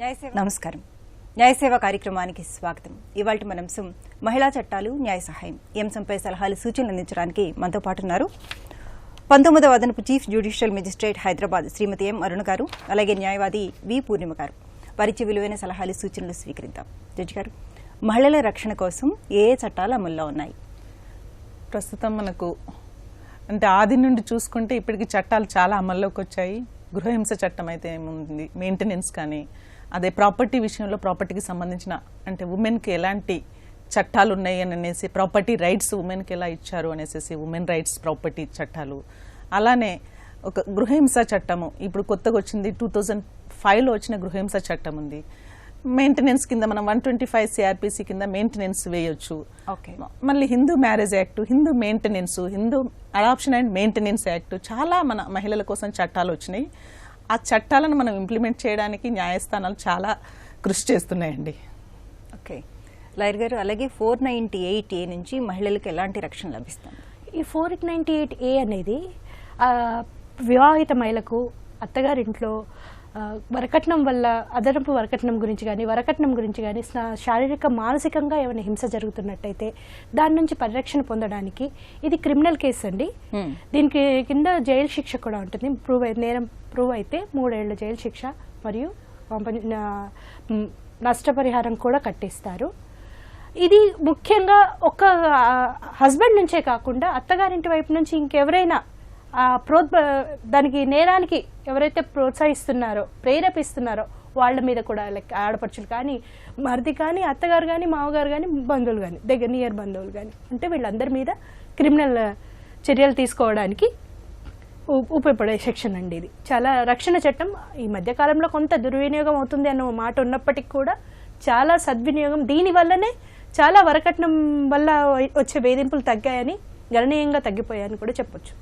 నమస్కారం. న్యాయసేవ కార్యక్రమానికి స్వాగతం. ఇవాళ మనం మహిళా చట్టాలు న్యాయ సహాయం ఈ అంశంపై సలహాలు సూచనలు అందించడానికి మనతో పాటు ఉన్నారు 19వ అదనపు చీఫ్ జ్యుడిషియల్ మెజిస్ట్రేట్ హైదరాబాద్ శ్రీమతి ఎం అరుణ గారు, అలాగే న్యాయవాది వి పూర్ణిమ గారు. వారిచ్చే విలువైన సలహాలు సూచనలు స్వీకరిద్దాం. జడ్జి గారు, మహిళల రక్షణ కోసం ఏ చట్టాలు అమల్లో ఉన్నాయి? ప్రస్తుతం మనకు అంటే ఆది నుండి చూసుకుంటే ఇప్పటికి చట్టాలు చాలా అమల్లోకి వచ్చాయి. గృహహింస చట్టం అయితే ఏముంది, మెయింటెనెన్స్ కానీ, అదే ప్రాపర్టీ విషయంలో ప్రాపర్టీకి సంబంధించిన అంటే ఉమెన్కి ఎలాంటి చట్టాలు ఉన్నాయి అని అనేసి, ప్రాపర్టీ రైట్స్ ఉమెన్కి ఎలా ఇచ్చారు అనేసి ఉమెన్ రైట్స్ ప్రాపర్టీ చట్టాలు. అలానే ఒక గృహహింస చట్టము ఇప్పుడు కొత్తగా వచ్చింది, 2005లో వచ్చిన గృహహింస చట్టం ఉంది. మెయింటెనెన్స్ కింద మనం 125 CRPC కింద మెయింటెనెన్స్ వేయొచ్చు. మళ్ళీ Hindu marriage act, Hindu maintenance, Hindu adoption and maintenance act, చాలా మన మహిళల కోసం చట్టాలు వచ్చినాయి. ఆ చట్టాలను మనం ఇంప్లిమెంట్ చేయడానికి న్యాయస్థానాలు చాలా కృషి చేస్తున్నాయండి. ఓకే లాయర్ గారు, అలాగే 498A నుంచి మహిళలకు ఎలాంటి రక్షణ లభిస్తుంది? ఈ 498A అనేది వివాహిత మహిళకు అత్తగారింట్లో వరకట్నం వల్ల అదనపు వరకట్నం గురించి కానీ శారీరక మానసికంగా ఏమైనా హింస జరుగుతున్నట్టయితే దాని నుంచి పరిరక్షణ పొందడానికి ఇది క్రిమినల్ కేసు అండి. దీనికి కింద జైలు శిక్ష కూడా ఉంటుంది. నేరం ప్రూవ్ అయితే 3 ఏళ్ల జైలు శిక్ష మరియు నష్టపరిహారం కూడా కట్టిస్తారు. ఇది ముఖ్యంగా ఒక హస్బెండ్ నుంచే కాకుండా అత్తగారింటి వైపు నుంచి ఇంకెవరైనా దానికి నేరానికి ఎవరైతే ప్రోత్సహిస్తున్నారో ప్రేరేపిస్తున్నారో వాళ్ళ మీద కూడా, లైక్ ఆడపడుచులు కానీ, మరిది కానీ, అత్తగారు కానీ, మామగారు కానీ, బంధువులు కానీ, నియర్ బంధువులు కానీ అంటే వీళ్ళందరి మీద క్రిమినల్ చర్యలు తీసుకోవడానికి ఉపయోగపడే సెక్షన్ అండి. ఇది చాలా రక్షణ చట్టం. ఈ మధ్యకాలంలో కొంత దుర్వినియోగం అవుతుంది అన్న మాట ఉన్నప్పటికీ కూడా చాలా సద్వినియోగం, దీనివల్లనే చాలా వరకట్నం వల్ల వచ్చే వేధింపులు తగ్గాయని, గణనీయంగా తగ్గిపోయాయని కూడా చెప్పొచ్చు.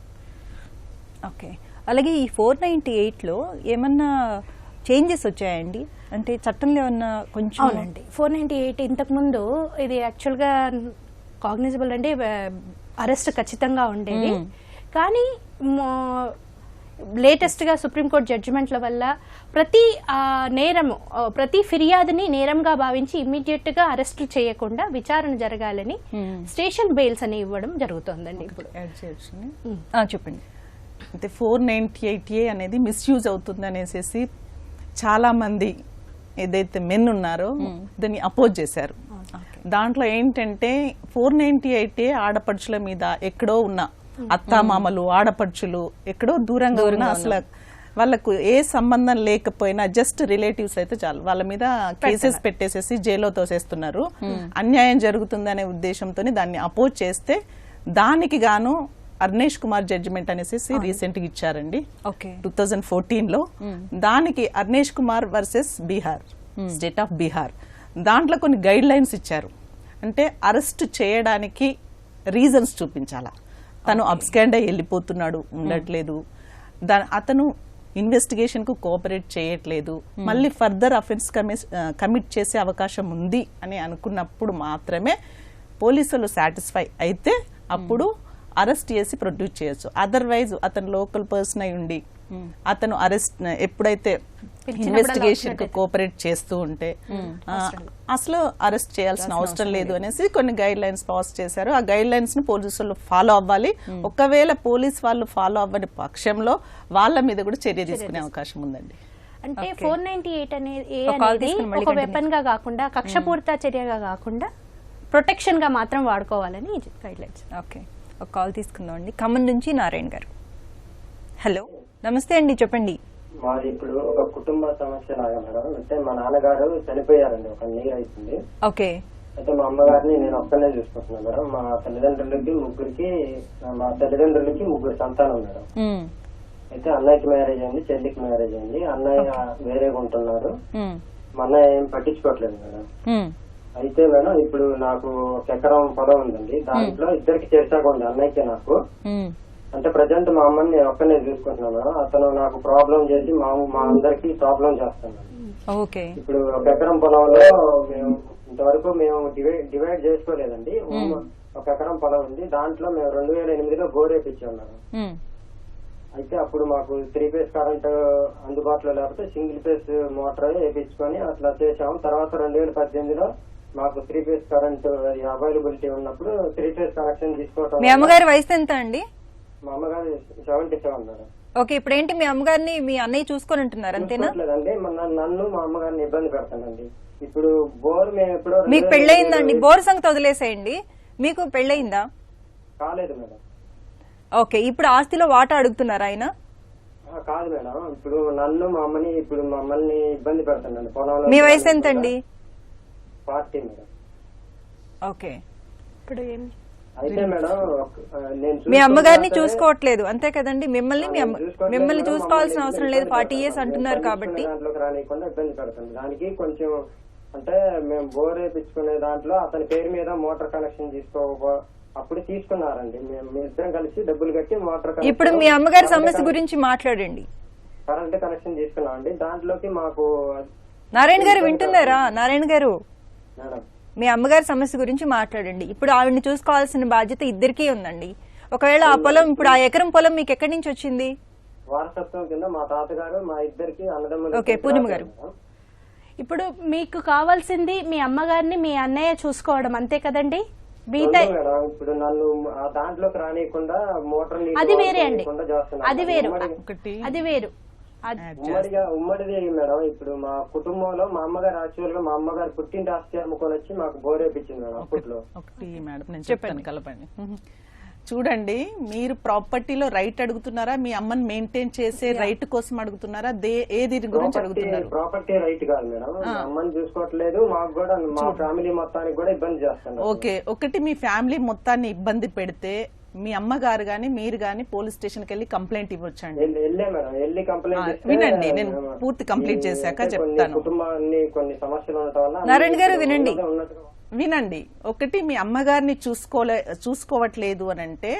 ఓకే, అలాగే ఈ 498లో ఏమన్నా చేంజెస్ వచ్చాయండి? అంటే చట్టంలో ఏమన్నా కొంచెం? అవునండి, 498 ఇంతకుముందు ఇది యాక్చువల్గా కాగ్నిజబుల్ అంటే అరెస్ట్ ఖచ్చితంగా ఉండేది. కానీ లేటెస్ట్గా సుప్రీంకోర్టు జడ్జిమెంట్ల వల్ల ప్రతి ఫిర్యాదుని నేరంగా భావించి ఇమ్మీడియట్గా అరెస్ట్ చేయకుండా విచారణ జరగాలని స్టేషన్ బెయిల్స్ అని ఇవ్వడం జరుగుతుందండి. ఇప్పుడు చెప్పండి. అంటే 498A అనేది మిస్యూజ్ అవుతుంది అనేసి చాలా మంది ఏదైతే మెన్ ఉన్నారో దాన్ని అపోజ్ చేశారు. దాంట్లో ఏంటంటే 498A ఆడపడుచుల మీద ఎక్కడో ఉన్న అత్తామామలు, ఆడపడుచులు ఎక్కడో దూరంగా ఉన్న, అసలు వాళ్ళకు ఏ సంబంధం లేకపోయినా జస్ట్ రిలేటివ్స్ అయితే చాలు, వాళ్ళ మీద కేసెస్ పెట్టేసేసి జైల్లో తోసేస్తున్నారు. అన్యాయం జరుగుతుందనే ఉద్దేశంతో దాన్ని అపోజ్ చేస్తే దానికి గాను అర్నేష్ కుమార్ జడ్జిమెంట్ అనేసి రీసెంట్ గా ఇచ్చారండి 2014లో. దానికి Arnesh Kumar versus Bihar, state of Bihar, దాంట్లో కొన్ని గైడ్ లైన్స్ ఇచ్చారు. అంటే అరెస్ట్ చేయడానికి రీజన్స్ చూపించాలా, తను అబ్స్కాండ్ అయి వెళ్ళిపోతున్నాడు, ఉండట్లేదు, అతను ఇన్వెస్టిగేషన్ కు కోఆపరేట్ చేయట్లేదు, మళ్ళీ ఫర్దర్ అఫెన్స్ కమిట్ చేసే అవకాశం ఉంది అని అనుకున్నప్పుడు మాత్రమే పోలీసులు సాటిస్ఫై అయితే అప్పుడు అరెస్ట్ చేసి ప్రొడ్యూస్ చేయొచ్చు. అదర్వైజ్ అతను లోకల్ పర్సన్ అయి ఉండి అతను అరెస్ట్ ఎప్పుడైతే ఇన్వెస్టిగేషన్ కు కోఆపరేట్ చేస్తూ ఉంటే అసలు అరెస్ట్ చేయాల్సిన అవసరం లేదు అనేసి కొన్ని గైడ్ లైన్స్ పాస్ చేశారు. ఆ గైడ్ లైన్స్ ని పోలీసులు ఫాలో అవ్వాలి. ఒకవేళ పోలీస్ వాళ్ళు ఫాలో అవ్వని పక్షంలో వాళ్ళ మీద కూడా చర్య తీసుకునే అవకాశం ఉందండి. అంటే 498 అనేది ఒక వెపన్ గా కాకుండా, కక్షపూరిత చర్యగా కాకుండా ప్రొటెక్షన్ గా మాత్రం వాడుకోవాలని గైడ్ లైన్స్. ఓకే, ఒక కాల్ తీసుకుందాం అండి. ఖమ్మం నుంచి నారాయణ గారు. హలో, నమస్తే అండి, చెప్పండి. మాది ఇప్పుడు ఒక కుటుంబ సమస్య లాగా మేడం. అంటే మా నాన్నగారు చనిపోయారండి, 1 year అవుతుంది. ఓకే. అయితే మా అమ్మగారిని నేను ఒక్కనే చూసుకుంటున్నాను మేడం. మా తల్లిదండ్రులకి 3 సంతానం మేడం. అయితే అన్నయ్యకి మ్యారేజ్ అయింది, చెల్లికి మ్యారేజ్ అయింది. అన్నయ్య వేరేగా ఉంటున్నారు, మా అన్నయ్య ఏం పట్టించుకోవట్లేదు మేడం. అయితే మేడం ఇప్పుడు నాకు 1 ఎకరం పొలం ఉందండి, దాంట్లో ఇద్దరికి చేసాగా ఉంది, అన్నయ్యకి నాకు. అంటే ప్రజెంట్ మా అమ్మని నేను ఒక్కనే చూసుకుంటున్నాను మేడం. అతను నాకు ప్రాబ్లం చేసి మా అందరికి ప్రాబ్లం చేస్తాను. ఇప్పుడు 1 ఎకరం పొలంలో మేము ఇంతవరకు డివైడ్ చేసుకోలేదండి. 1 ఎకరం పొలం ఉంది, దాంట్లో మేము 2008లో బోర్ వేపించాం మేడం. అయితే అప్పుడు మాకు 3 ఫేజ్ కరెంట్ అందుబాటులో లేకపోతే సింగిల్ ఫేజ్ మోటార్ వేయించుకొని అట్లా చేసాము. తర్వాత 2018లో మాకు 3 ఫేజ్ కరెంట్ అవైలబిలిటీ ఉన్నప్పుడు 3 ఫేజ్ కనెక్షన్ తీసుకోవటం. మీ అమ్మగారి వయసు ఎంత అండి? మా అమ్మగారు 77 మేడం. ఓకే, ఇప్పుడు ఏంటి మీ అమ్మగారిని మీ అన్నయ్య చూసుకొని ఉంటున్నారు అంతేనా? లేదండి, నన్ను మా అమ్మగారిని ఇబ్బంది పెడతానండి. ఇప్పుడు బోర్ మేము ఎప్పుడో మీకు పెళ్ళయిందండి? బోర్ సంగతి వదిలేసేయండి, మీకు పెళ్ళయిందా? కాలేదు మేడం. ఓకే, ఇప్పుడు ఆస్తిలో వాటా అడుగుతున్నారా ఆయన? కాదు మేడం, ఇప్పుడు నన్ను మా అమ్మని ఇప్పుడు మమ్మల్ని ఇబ్బంది పెడతానండి పొలంలో. మీ వయసు ఎంతండి? 40 మేడం. ఓకే, ఇప్పుడు ఏం అయితే మేడం నేను మీ అమ్మగారిని చూసుకోవట్లేదు అంతే కదండి? మిమ్మల్ని చూసుకోవాల్సిన అవసరం లేదు, 40 years అంటున్నారు కాబట్టి. దాంట్లోకి రానియకుండా ఇబ్బంది పెడతాను. దానికి కొంచెం అంటే మేము బోర్ వేయించుకునే దాంట్లో అతని పేరు మీద మోటార్ కనెక్షన్ అప్పుడు తీసుకున్నారండి. మేము ఇద్దరం కలిసి డబ్బులు కట్టి మోటార్ కనెక్షన్. ఇప్పుడు మీ అమ్మగారి సమస్య గురించి మాట్లాడండి. కరెంట్ కనెక్షన్ తీసుకున్నామండి. దాంట్లోకి మాకు నారాయణ గారు వింటున్నారా? నారాయణ గారు, మేడం మీ అమ్మగారి సమస్య గురించి మాట్లాడండి. ఇప్పుడు ఆవిడని చూసుకోవాల్సిన బాధ్యత ఇద్దరికీ ఉందండి. ఒకవేళ ఆ పొలం, ఇప్పుడు ఆ ఎకరం పొలం మీకు ఎక్కడి నుంచి వచ్చింది? వారసత్వం కింద మా తాతగారు మా ఇద్దరికి అన్నదమ్ములు. ఓకే, పూర్ణిమ గారు, ఇప్పుడు మీకు కావాల్సింది మీ అమ్మగారిని మీ అన్నయ్య చూసుకోవడం అంతే కదండి? మేడం ఇప్పుడు నన్ను దాంట్లోకి రానియకుండా మోటార్ అది వేరే అండి, అది వేరు, అది వేరు. ఉమ్మడిది మేడం. ఇప్పుడు మా కుటుంబంలో మా అమ్మగారు యాక్చువల్ గా మా అమ్మగారు పుట్టింటి ఆస్తి అమ్ముకొని వచ్చి మాకు బోర్ వేయించింది మేడం అప్పట్లో. ఒకటి మేడం నేను చెప్పాను, కలపండి. చూడండి, మీరు ప్రాపర్టీలో రైట్ అడుగుతున్నారా, మీ అమ్మని మెయింటైన్ చేసే రైట్ కోసం అడుగుతున్నారా, ఏది గురించి అడుగుతున్నారు? ప్రాపర్టీ రైట్ కాదు మేడం, అమ్మని చూసుకోవట్లేదు, మాకు కూడా మా ఫ్యామిలీ మొత్తానికి కూడా ఇబ్బంది చేస్తాను. ఓకే, ఒకటి మీ ఫ్యామిలీ మొత్తాన్ని ఇబ్బంది పెడితే మీ అమ్మగారు గాని మీరు గాని పోలీస్ స్టేషన్ కి వెళ్ళి కంప్లైంట్ ఇవ్వచ్చండి. వినండి, నేను పూర్తి కంప్లీట్ చేశాక చెప్తాను. కుటుంబాన్ని కొన్ని సమస్యలు ఉండటం వల్ల నారాయణ గారు వినండి, వినండి. ఒకటి మీ అమ్మగారిని చూసుకోవట్లేదు అని అంటే,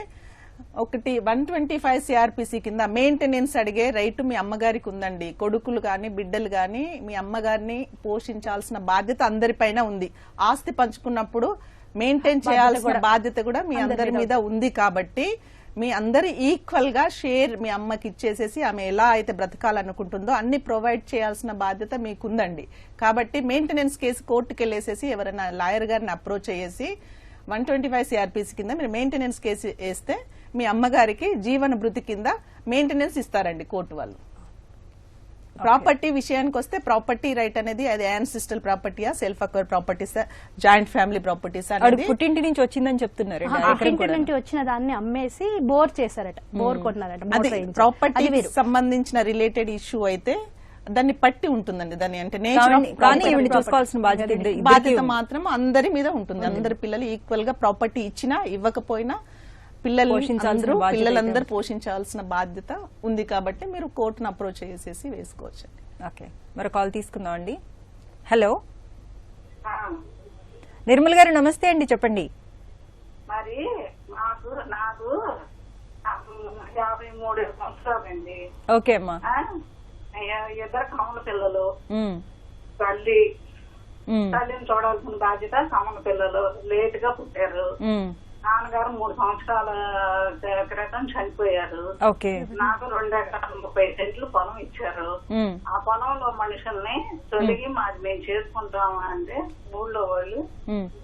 ఒకటి 125 CRPC కింద మెయింటెనెన్స్ అడిగే రైట్ మీ అమ్మగారికి ఉందండి. కొడుకులు గాని బిడ్డలు గాని మీ అమ్మగారిని పోషించాల్సిన బాధ్యత అందరిపైన ఉంది. ఆస్తి పంచుకున్నప్పుడు మెయింటైన్ చేయాల్సిన బాధ్యత కూడా మీ అందరి మీద ఉంది. కాబట్టి మీ అందరి ఈక్వల్ గా షేర్ మీ అమ్మకి ఇచ్చేసేసి ఆమె ఎలా అయితే బ్రతకాలనుకుంటుందో అన్ని ప్రొవైడ్ చేయాల్సిన బాధ్యత మీకుందండి. కాబట్టి మెయింటెనెన్స్ కేసు కోర్టుకు వెళ్ళేసేసి ఎవరైనా లాయర్ గారిని అప్రోచ్ అయ్యేసి 125 CRPC కింద మీరు మెయింటెనెన్స్ కేసు వేస్తే మీ అమ్మగారికి జీవన భృతి కింద మెయింటెనెన్స్ ఇస్తారండి కోర్టు వాళ్ళు. ప్రాపర్టీ విషయానికి వస్తే ప్రాపర్టీ రైట్ అనేది అది యాన్సిస్టల్ ప్రాపర్టీయా, సెల్ఫ్ అక్వైర్ ప్రాపర్టీసా, జాయింట్ ఫ్యామిలీ ప్రాపర్టీసా అనేది పుట్టింటి నుంచి వచ్చిందని చెప్తున్నారు. పుట్టింటి నుంచి వచ్చిన దాన్ని అమ్మేసి బోర్ చేశారట, బోర్ కొన్నారట. అది ప్రాపర్టీకి సంబంధించిన రిలేటెడ్ ఇష్యూ అయితే దాన్ని పట్టి ఉంటుందండి. దాని అంటే చూసుకోవాల్సిన బాధ్యత మాత్రం అందరి మీద ఉంటుంది. అందరి పిల్లలు ఈక్వల్ గా ప్రాపర్టీ ఇచ్చినా ఇవ్వకపోయినా పిల్లలందరూ పోషించాల్సిన బాధ్యత ఉంది. కాబట్టి మీరు కోర్టును అప్రోచ్ చేసేసి వేసుకోవచ్చు. ఓకే, మరి కాల్ తీసుకుందాం అండి. హలో నిర్మల్ గారు, నమస్తే అండి, చెప్పండి. మరి నాకు 53 సంవత్సరాలండి. ఓకే అమ్మా. 2 కమల పిల్లలు, తల్లిని చూడాల్సిన బాధ్యత. కమల పిల్లలు లేట్ గా పుట్టారు. నాన్నగారు 3 సంవత్సరాల క్రితం చనిపోయారు. నాకు 2 ఎకరాల 30 సెంట్లు పొలం ఇచ్చారు. ఆ పొలంలో మనుషుల్ని తొలగి మాది మేము చేసుకుంటాము అంటే ఊళ్ళో వాళ్ళు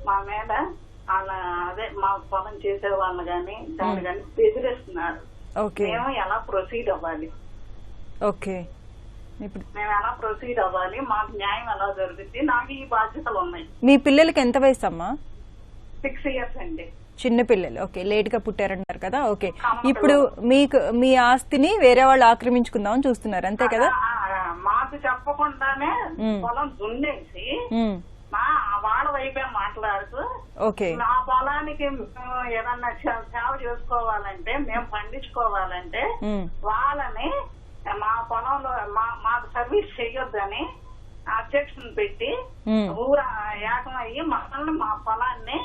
మా మీద అదే మా పొలం చేసే వాళ్ళు గాని దాన్ని కానీ బెదిరిస్తున్నారు. మేము ఎలా ప్రొసీడ్ అవ్వాలి? మేము ఎలా ప్రొసీడ్ అవ్వాలి? మాకు న్యాయం ఎలా జరుగుతుంది? నాకు ఈ బాధ్యతలు ఉన్నాయి. మీ పిల్లలకి ఎంత వయసు అమ్మా? 6 years అండి. చిన్న పిల్లలు. ఓకే, లేట్ గా పుట్టారంటారు కదా. ఓకే, ఇప్పుడు మీకు మీ ఆస్తిని వేరే వాళ్ళు ఆక్రమించుకుందామని చూస్తున్నారు అంతే కదా? మాకు చెప్పకుండానే పొలం దున్నేసి వాళ్ళ వైపే మాట్లాడుతూ మా పొలానికి ఏదన్నా సేవ చేసుకోవాలంటే, మేము పండించుకోవాలంటే వాళ్ళని మా పొలంలో మాకు సర్వీస్ చెయ్యొద్దని అబ్జెక్షన్ పెట్టి ఊరు ఏకం అయ్యి మమ్మల్ని మా పొలాన్ని.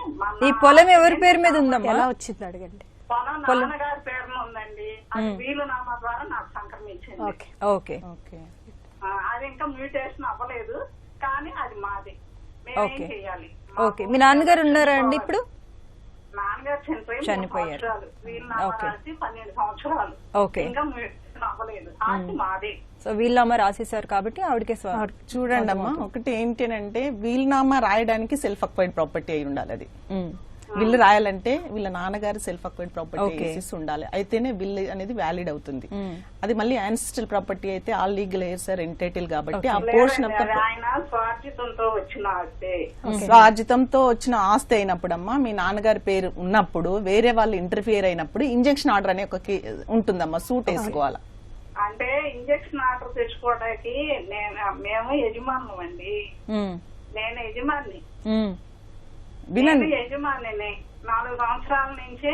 ఈ పొలం ఎవరి పేరు మీద ఉందమ్మా? ఎలా వచ్చింది అడగండి. పొలం నాన్నగారి పేరున ఉందండి. అది వీలునామా ద్వారా నాకు సంక్రమించింది. అది ఇంకా మ్యూటేషన్ అవ్వలేదు, కానీ అది మాది. మేమేం చెయ్యాలి? మీ నాన్నగారు ఉన్నారా అండి ఇప్పుడు? నాన్నగారు నాన్నగారు చనిపోయి 3 చనిపోయారు. సంవత్సరాలు, వీళ్ళ నాన్న ఓకే. రాసి 12 సంవత్సరాలు. ఓకే. ఇంకా అవ్వలేదు. ఆస్తి మాదే. సో వీళ్ళమ్మ రాసేశారు కాబట్టి ఆవిడకే చూడండి అమ్మా, ఒకటి ఏంటంటే వీలునామా రాయడానికి సెల్ఫ్ అక్వైర్డ్ ప్రాపర్టీ అయి ఉండాలి. అది విల్లు రాయాలంటే వీళ్ళ నాన్నగారు సెల్ఫ్ అక్వైర్డ్ ప్రాపర్టీ వేసేసి ఉండాలి, అయితేనే విల్లు అనేది వ్యాలిడ్ అవుతుంది. అది మళ్ళీ యాన్సిస్ట్రల్ ప్రాపర్టీ అయితే all legal heirs are entitle కాబట్టి ఆ పోర్షన్ ఆఫ్ ఆయన స్వార్జితంతో వచ్చిన ఆస్తి. స్వార్జితంతో వచ్చిన ఆస్తి అయినప్పుడమ్మా, మీ నాన్నగారి పేరు ఉన్నప్పుడు వేరే వాళ్ళు ఇంటర్ఫియర్ అయినప్పుడు ఇంజెక్షన్ ఆర్డర్ అనే ఒక ఉంటుందమ్మా, సూట్ వేసుకోవాలా. అంటే ఇంజెక్షన్ ఆర్డర్ తెచ్చుకోవడానికి మేము యజమానులం అండి. నేను యజమాని, వినండి. యజమానిని 4 సంవత్సరాల నుంచి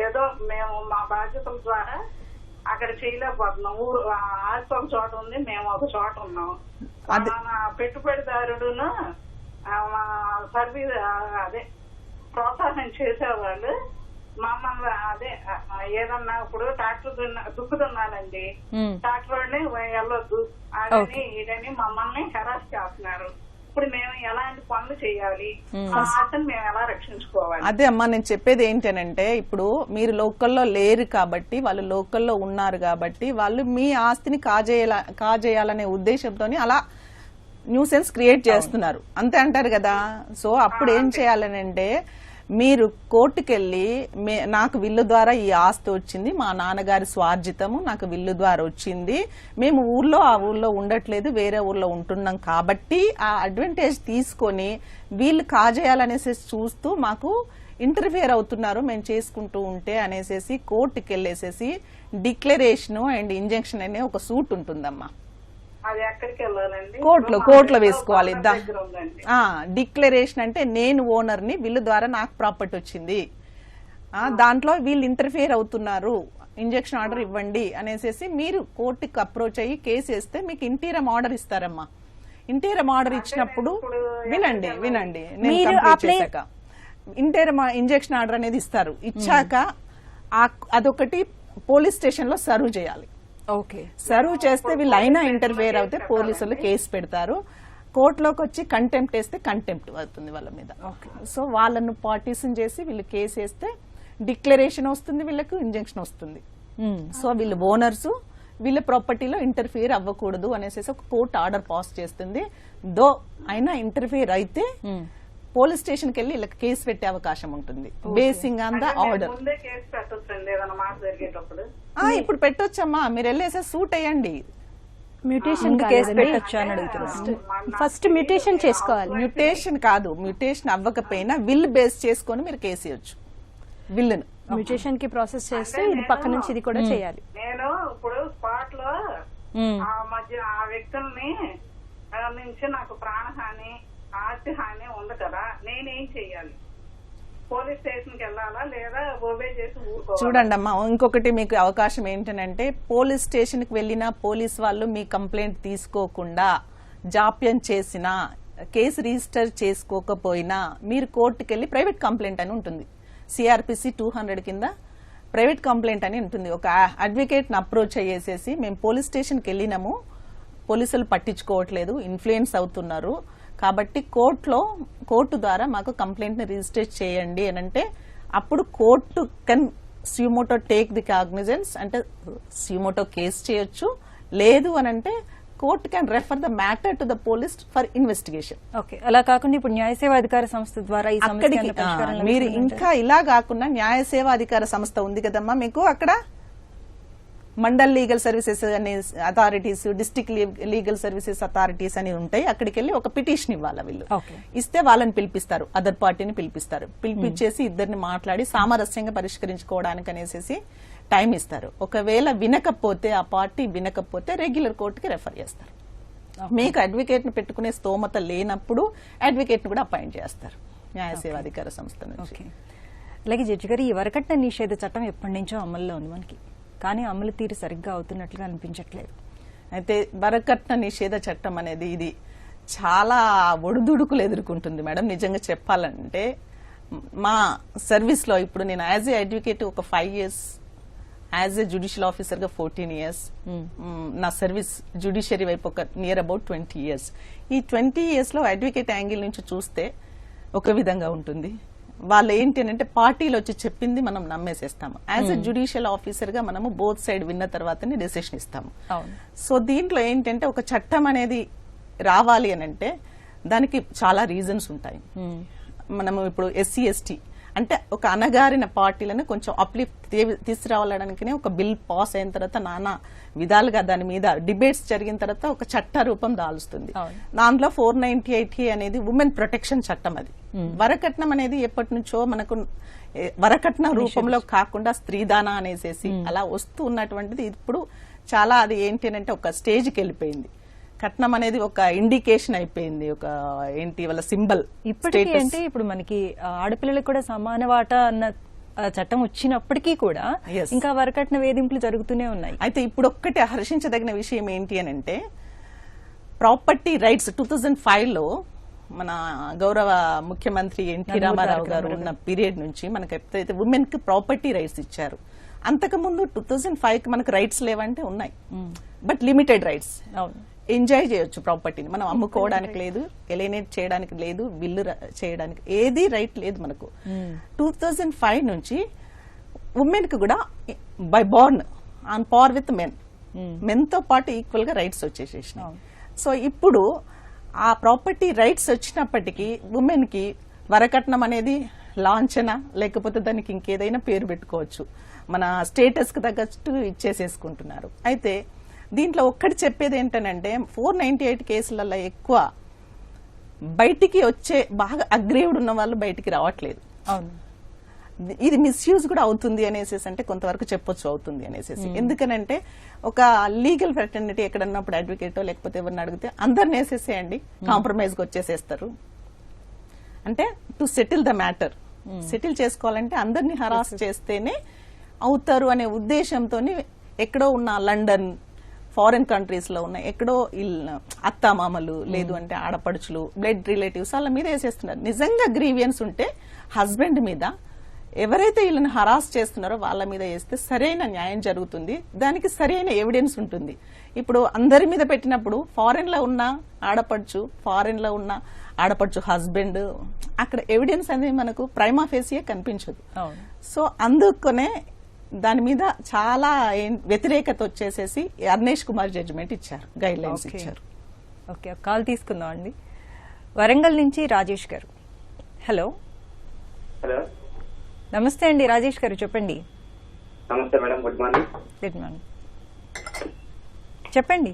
ఏదో మేము మా బాధ్యతల ద్వారా అక్కడ చేయలేకపోతున్నాం. ఊరు ఆస్తి ఒక చోట ఉంది, మేము ఒక చోట ఉన్నాం. మన పెట్టుబడిదారుడును మా సర్వీస్ అదే ప్రోత్సాహం చేసేవాళ్ళు మమ్మల్ని అదే ఏదన్నా ఇప్పుడు ట్రాక్టర్ దుక్కుతున్నానండి, ట్రాక్టర్ వాడిని వెళ్ళొద్దు అదని ఇదని మమ్మల్ని హెరాస్ చేస్తున్నారు. ఇప్పుడు మేము ఎలాంటి పనులు చేయాలి, ఆ ఆశను మేము ఎలా రక్షించుకోవాలి? అదే అమ్మా నేను చెప్పేది ఏంటనంటే, ఇప్పుడు మీరు లోకల్లో లేరు కాబట్టి, వాళ్ళు లోకల్లో ఉన్నారు కాబట్టి వాళ్ళు మీ ఆస్తిని కాజేయాలనే ఉద్దేశంతోని అలా న్యూసెన్స్ క్రియేట్ చేస్తున్నారు, అంతే అంటారు కదా. సో అప్పుడు ఏం చేయాలనంటే, మీరు కోర్టుకెళ్ళి నాకు విల్లు ద్వారా ఈ ఆస్తి వచ్చింది, మా నాన్నగారి స్వార్జితము నాకు విల్లు ద్వారా వచ్చింది, మేము ఆ ఊర్లో ఉండట్లేదు, వేరే ఊర్లో ఉంటున్నాం కాబట్టి ఆ అడ్వాంటేజ్ తీసుకొని వీళ్ళు కాజేయాలనేసి చూస్తూ మాకు ఇంటర్ఫియర్ అవుతున్నారు మేము చేసుకుంటూ ఉంటే అనేసి కోర్టుకి వెళ్ళేసేసి డిక్లరేషన్ అండ్ ఇంజంక్షన్ అనే ఒక సూట్ ఉంటుందమ్మా. అది ఎక్కడికి వెళ్ళాలండి? కోర్టులో వేసుకోవాలి. డిక్లరేషన్ అంటే నేను ఓనర్ని, విల్లు ద్వారా నాకు ప్రాపర్టీ వచ్చింది, దాంట్లో వీళ్ళు ఇంటర్ఫియర్ అవుతున్నారు, ఇంజెక్షన్ ఆర్డర్ ఇవ్వండి అనేసి మీరు కోర్టుకి అప్రోచ్ అయ్యి కేసు వేస్తే మీకు ఇంటీరియం ఆర్డర్ ఇస్తారమ్మా. ఇంటీరియం ఆర్డర్ ఇచ్చినప్పుడు వినండి నేను కంప్లీట్ చేశాక ఇంటీరియం ఇంజెక్షన్ ఆర్డర్ అనేది ఇస్తారు. ఇచ్చాక అదొకటి పోలీస్ స్టేషన్ లో సర్వ్ చేయాలి. ఓకే, సర్వ్ చేస్తే వీళ్ళు అయినా ఇంటర్ఫియర్ అవుతే పోలీసులు కేసు పెడతారు. కోర్టులోకి వచ్చి కంటెంప్ట్ వేస్తే కంటెంప్ట్ అవుతుంది వాళ్ళ మీద. సో వాళ్ళను పార్టీషన్ చేసి వీళ్ళు కేసు వేస్తే డిక్లరేషన్ వస్తుంది, వీళ్ళకు ఇంజంక్షన్ వస్తుంది. సో వీళ్ళు ఓనర్స్, వీళ్ళ ప్రాపర్టీలో ఇంటర్ఫియర్ అవ్వకూడదు అనేసి ఒక కోర్టు ఆర్డర్ పాస్ చేస్తుంది. దో అయినా ఇంటర్ఫియర్ అయితే పోలీస్ స్టేషన్ కి వెళ్ళి వీళ్ళకి కేసు పెట్టే అవకాశం ఉంటుంది బేసింగ్ ఆన్ ద ఆర్డర్. ఇప్పుడు పెట్టొచ్చమ్మా, మీరు వెళ్ళేసే సూట్ అయ్యండి. మ్యూటేషన్ ఫస్ట్ మ్యూటేషన్ చేసుకోవాలి. మ్యూటేషన్ కాదు, మ్యూటేషన్ అవ్వకపోయినా విల్ బేస్ చేసుకొని మీరు కేసు ఇవ్వచ్చు. విల్లును మ్యూటేషన్ కి ప్రాసెస్ చేస్తే ఇది పక్క నుంచి ఇది కూడా చేయాలి. నేను ఇప్పుడు స్పాట్ లో ఆ మధ్య ఆ వ్యక్తుల్ని నుంచి నాకు ప్రాణహాని ఆస్తి హాని ఉంది కదా, నేనేం చెయ్యాలి? పోలీస్ స్టేషన్ కి వెళ్ళాలా లేదా ఓబే చేసి ఊరుకోవాలా? చూడండి అమ్మా, ఇంకొకటి మీకు అవకాశం ఏంటంటే, పోలీస్ స్టేషన్ కి వెళ్ళినా పోలీస్ వాళ్ళు మీ కంప్లైంట్ తీసుకోకుండా జాప్యం చేసినా, కేసు రిజిస్టర్ చేసుకోకపోయినా మీరు కోర్టుకి వెళ్ళి ప్రైవేట్ కంప్లైంట్ అని ఉంటుంది. సిఆర్పిసి 200 కింద ప్రైవేట్ కంప్లైంట్ అని ఉంటుంది. ఒక అడ్వకేట్ ని అప్రోచ్ అయ్యేసేసి మేము పోలీస్ స్టేషన్ కి వెళ్ళినాము, పోలీసులు పట్టించుకోవట్లేదు, ఇన్ఫ్లుయెన్స్ అవుతున్నారు కాబట్టి కోర్టు ద్వారా మాకు కంప్లైంట్ ని రిజిస్టర్ చేయండి అని అంటే, అప్పుడు court can suo motu take the cognizance, అంటే స్యూమోటో కేసు చేయొచ్చు. లేదు అని అంటే court can refer the matter to the police for investigation. Okay, అలా కాకుండా ఇప్పుడు న్యాయ సేవా అధికార సంస్థ ద్వారా ఈ సమస్యకి మీరు ఇంకా ఇలా కాకుండా న్యాయ సేవా అధికార సంస్థ ఉంది కదమ్మా మీకు, అక్కడ మండల్ లీగల్ సర్వీసెస్ అనే authorities, district legal services authorities అని ఉంటాయి. అక్కడికి వెళ్ళి ఒక పిటిషన్ ఇవ్వాలి. వీళ్ళు ఇస్తే వాళ్ళని పిలిపిస్తారు, అదర్ పార్టీని పిలిపిస్తారు. పిలిపించేసి ఇద్దరిని మాట్లాడి సామరస్యంగా పరిష్కరించుకోవడానికి అనేసి టైం ఇస్తారు. ఒకవేళ వినకపోతే, ఆ పార్టీ వినకపోతే రెగ్యులర్ కోర్టుకి రెఫర్ చేస్తారు. మీకు అడ్వకేట్ ని పెట్టుకునే స్తోమత లేనప్పుడు అడ్వకేట్ ని కూడా అపాయింట్ చేస్తారు న్యాయ సేవా అధికార సంస్థ నుంచి. అలాగే జడ్జి గారు, ఈ వరకట్న నిషేధ చట్టం ఎప్పటి నుంచో అమల్లో ఉంది మనకి, కానీ అమలు తీరు సరిగ్గా అవుతున్నట్లుగా అనిపించట్లేదు. అయితే వరకట్న నిషేధ చట్టం అనేది ఇది చాలా ఒడిదుడుకులు ఎదుర్కొంటుంది మేడం. నిజంగా చెప్పాలంటే మా సర్వీస్ లో ఇప్పుడు నేను యాజ్ ఏ అడ్వకేట్ ఒక 5 years, as a judicial officer గా 14 years, నా సర్వీస్ జ్యుడిషియరీ వైపు ఒక నియర్ అబౌట్ 20 years. ఈ 20 years లో అడ్వకేట్ యాంగిల్ నుంచి చూస్తే ఒక విధంగా ఉంటుంది, వాళ్ళు ఏంటి అంటే పార్టీలు వచ్చి చెప్పింది మనం నమ్మేసేస్తాము. యాజ్ ఎ జ్యుడిషియల్ ఆఫీసర్ గా మనము బోత్ సైడ్ విన్న తర్వాతనే డెసిషన్ ఇస్తాము. సో దీంట్లో ఏంటంటే ఒక చట్టం అనేది రావాలి అని అంటే దానికి చాలా రీజన్స్ ఉంటాయి. మనము ఇప్పుడు ఎస్సీ ఎస్టీ అంటే ఒక అణగారిన పార్టీలను కొంచెం అప్లిఫ్ట్ తీసుకురావడానికనే ఒక బిల్ పాస్ అయిన తర్వాత నానా విధాలుగా దాని మీద డిబేట్స్ జరిగిన తర్వాత ఒక చట్ట రూపం దాలుస్తుంది. దాంట్లో 498A అనేది ఉమెన్ ప్రొటెక్షన్ చట్టం. అది వరకట్నం అనేది ఎప్పటి నుంచో మనకు వరకట్న రూపంలో కాకుండా స్త్రీదాన అనేసేసి అలా వస్తూ ఉన్నటువంటిది ఇప్పుడు చాలా అది ఏంటి అంటే ఒక స్టేజ్కి వెళ్ళిపోయింది. కట్నం అనేది ఒక ఇండికేషన్ అయిపోయింది, ఒక ఏంటి వాళ్ళ సింబల్. ఇప్పటికీ అంటే ఇప్పుడు మనకి ఆడపిల్లలకు కూడా సమాన వాటా అన్న చట్టం వచ్చినప్పటికీ కూడా ఇంకా వరకట్న వేధింపులు జరుగుతూనే ఉన్నాయి. అయితే ఇప్పుడు ఒక్కటి హర్షించదగిన విషయం ఏంటి అని అంటే ప్రాపర్టీ రైట్స్ 2005లో మన గౌరవ ముఖ్యమంత్రి ఎన్టీ రామారావు గారు ఉన్న పీరియడ్ నుంచి మనకు ఎప్పుడైతే ఉమెన్ కి ప్రాపర్టీ రైట్స్ ఇచ్చారు, అంతకుముందు 2005 కి మనకు రైట్స్ లేవంటే ఉన్నాయి, బట్ లిమిటెడ్ రైట్స్. ఎంజాయ్ చేయొచ్చు ప్రాపర్టీని, మనం అమ్ముకోవడానికి లేదు, ఎలినేట్ చేయడానికి లేదు, బిల్లు చేయడానికి ఏది రైట్ లేదు మనకు. 2005 నుంచి ఉమెన్ కి కూడా by born on par with men, men తో పాటు ఈక్వల్ గా రైట్స్ వచ్చేసేసినాయి. సో ఇప్పుడు ఆ ప్రాపర్టీ రైట్స్ వచ్చినప్పటికీ ఉమెన్ కి వరకట్నం అనేది లాంఛన లేకపోతే దానికి ఇంకేదైనా పేరు పెట్టుకోవచ్చు, మన స్టేటస్ కి తగ్గట్టు ఇచ్చేసేసుకుంటున్నారు. అయితే దీంట్లో ఒక్కటి చెప్పేది ఏంటనంటే 498 కేసులలో ఎక్కువ బయటికి వచ్చే బాగా అగ్రీవ్డ్ ఉన్న వాళ్ళు బయటికి రావట్లేదు. ఇది మిస్యూజ్ కూడా అవుతుంది అనేసి అంటే కొంతవరకు చెప్పొచ్చు అవుతుంది అనేసి. ఎందుకనంటే ఒక లీగల్ ఫ్రెటర్నిటీ ఎక్కడన్నప్పుడు అడ్వకేటో లేకపోతే ఎవరిని అడిగితే అందరిని వేసేసేయండి, కాంప్రమైజ్ కి వచ్చేసేస్తారు. అంటే to settle the matter, settle చేసుకోవాలంటే అందరినీ హరాస్ చేస్తేనే అవుతారు అనే ఉద్దేశంతో ఎక్కడో ఉన్న లండన్ ఫారిన్ కంట్రీస్ లో ఉన్న ఎక్కడో అత్తామామలు లేదు అంటే ఆడపడుచులు బ్లడ్ రిలేటివ్స్ వాళ్ళ మీద వేసేస్తున్నారు. నిజంగా గ్రీవియన్స్ ఉంటే హస్బెండ్ మీద ఎవరైతే వీళ్ళని హరాస్ చేస్తున్నారో వాళ్ళ మీద వేస్తే సరైన న్యాయం జరుగుతుంది, దానికి సరైన ఎవిడెన్స్ ఉంటుంది. ఇప్పుడు అందరి మీద పెట్టినప్పుడు ఫారెన్ లో ఉన్న ఆడపడుచు, ఫారెన్ లో ఉన్న ఆడపడుచు హస్బెండ్, అక్కడ ఎవిడెన్స్ అనేది మనకు ప్రైమా ఫేసియే కనిపించదు. సో అందుకనే దాని మీద చాలా వ్యతిరేకత వచ్చేసేసి అర్నేష్ కుమార్ జడ్జిమెంట్ ఇచ్చారు, గైడ్ లైన్స్ ఇచ్చారు. ఓకే, కాల్ తీసుకుందాం అండి. వరంగల్ నుంచి రాజేష్ గారు. హలో. హలో, నమస్తే అండి రాజేష్ గారు, చెప్పండి. నమస్తే madam, good morning. Good morning, చెప్పండి.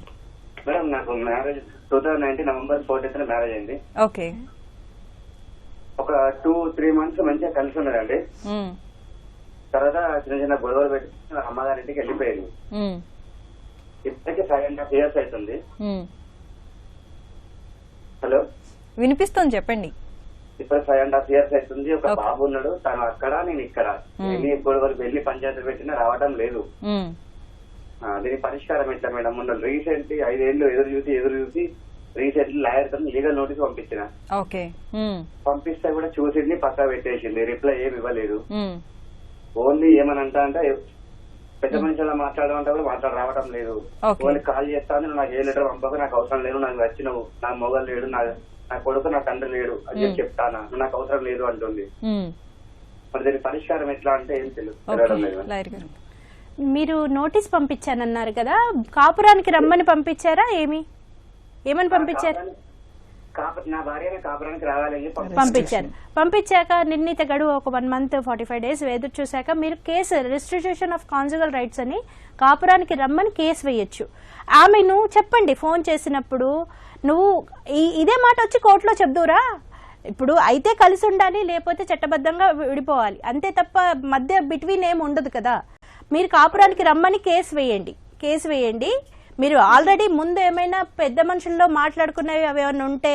మేడం నాకు మ్యారేజ్ 2019 నవంబర్ 14th మ్యారేజ్ అయింది. ఓకే. ఒక 2-3 months మంచిగా కలిసి ఉన్నదండి. తర్వాత చిన్న చిన్న గొడవలు పెట్టి అమ్మగారింటికి వెళ్ళిపోయింది. ఇప్పటికీ 5.5 years అవుతుంది. హలో, వినిపిస్తుంది, చెప్పండి. ఇప్పుడు 5.5 years అవుతుంది. ఒక బాబు ఉన్నాడు, తను అక్కడ నేను ఇక్కడ. ఎన్ని గొడవలు వెళ్ళి పంచాయతీ పెట్టినా రావడం లేదు. దీని పరిష్కారం ఎట్లా మేడం? మొన్న రీసెంట్లీ 5 ఏళ్ళు ఎదురు చూసి రీసెంట్లీ లాయర్ తో లీగల్ నోటీస్ పంపించిన. పంపిస్తే కూడా చూసింది, పక్కా పెట్టేసింది, రిప్లై ఏమి ఇవ్వలేదు. ఓన్లీ ఏమనంటా అంటే పెద్ద మనిషిలా మాట్లాడమంటే కూడా రావడం లేదు. ఓన్లీ కాల్ చేస్తాను, నాకు ఏ లెటర్ పంపక, నాకు అవసరం లేదు, నాకు వచ్చినవు, నాకు మొగలు లేడు, నా కొడుకు నా తండ్రి లేడు అని చెప్పి చెప్తానా, నాకు అవసరం లేదు అంటుంది. మరి దీని పరిష్కారం ఎట్లా అంటే ఏం తెలియదు. మీరు నోటీస్ పంపించానన్నారు కదా, కాపురానికి రమ్మని పంపించారా? ఏమని పంపించారు? నా భార్యనే కాపురానికి రావాలని పంపించారు. పంపించాక నిర్ణీత గడువు ఒక 1 month 45 days ఎదురు చూశాక మీరు case restriction of conjugal rights అని కాపురానికి రమ్మని కేసు వేయొచ్చు. ఆమెను చెప్పండి, ఫోన్ చేసినప్పుడు నువ్వు ఇదే మాట వచ్చి కోర్టులో చెప్దురా, ఇప్పుడు అయితే కలిసి ఉండాలి, లేకపోతే చట్టబద్ధంగా విడిపోవాలి, అంతే తప్ప మధ్య బిట్వీన్ ఏం ఉండదు కదా. మీరు కాపురానికి రమ్మని కేసు వేయండి. మీరు ఆల్రెడీ ముందు ఏమైనా పెద్ద మనుషుల్లో మాట్లాడుకునేవి అవి ఏమైనా ఉంటే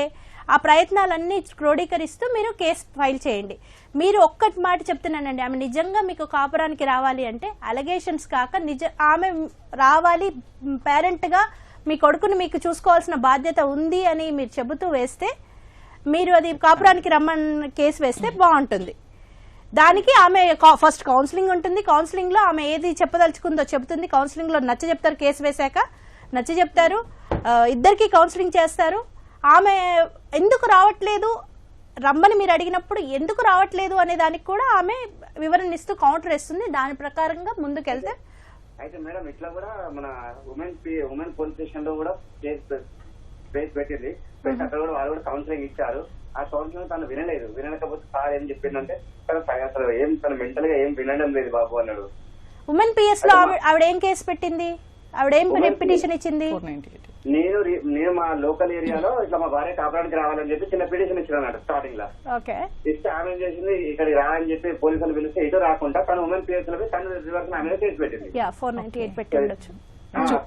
ఆ ప్రయత్నాలన్నీ క్రోడీకరిస్తూ మీరు కేసు ఫైల్ చేయండి. మీరు ఒక్కటి మాట చెప్తున్నానండి, ఆమె నిజంగా మీకు కాపురానికి రావాలి అంటే అలిగేషన్స్ కాక ఆమె రావాలి, పేరెంట్గా మీ కొడుకుని మీకు చూసుకోవాల్సిన బాధ్యత ఉంది అని మీరు చెబుతూ వేస్తే, మీరు అది కాపురానికి రమ్మని కేసు వేస్తే బాగుంటుంది. దానికి ఆమె ఫస్ట్ కౌన్సిలింగ్ ఉంటుంది, కౌన్సిలింగ్ లో ఆమె ఏది చెప్పదలుచుకుందో చెబుతుంది, కౌన్సిలింగ్ లో నచ్చ చెప్తారు, కేసు వేశాక నచ్చ చెప్తారు, ఇద్దరికి కౌన్సిలింగ్ చేస్తారు. ఆమె ఎందుకు రావట్లేదు, రమ్మని మీరు అడిగినప్పుడు ఎందుకు రావట్లేదు అనే దానికి కూడా ఆమె వివరణ ఇస్తూ కౌంటర్ ఇస్తుంది. దాని ప్రకారంగా ముందుకెళ్తే అయితే మేడం ఇట్లా కూడా మన ఉమెన్ పోలీస్ స్టేషన్ లో కూడా కేసు పెట్టింది. పెట్టి అక్కడ కూడా వాళ్ళు కూడా కౌన్సిలింగ్ ఇచ్చారు. ఆ కౌన్సిలింగ్ తను వినలేకపోతే సార్ ఏం చెప్పిందంటే అసలు ఏం తను మెంటల్ గా ఏం వినడం లేదు బాబు అన్నాడు. ఉమెన్ పిఎస్ లో ఆవిడ ఏం కేసు పెట్టింది, ఆవిడ ఏం పిటిషన్ ఇచ్చింది? 498. నేను మా లోకల్ ఏరియాలో ఇట్లా మా భార్య కాపురానికి రావాలని చెప్పి చిన్న పిటిషన్ ఇచ్చిన అన్నట్టు స్టార్టింగ్ లా. ఓకే. ఇస్తే ఆమె చేసింది ఇక్కడికి రా అని చెప్పి పోలీసులు పిలిస్తే ఇటు రాకుండా తను ఉమెన్ పిఎస్ లో తను రివర్స్ ఆమె కేసు పెట్టింది. 498 పెట్టి ఉండొచ్చు.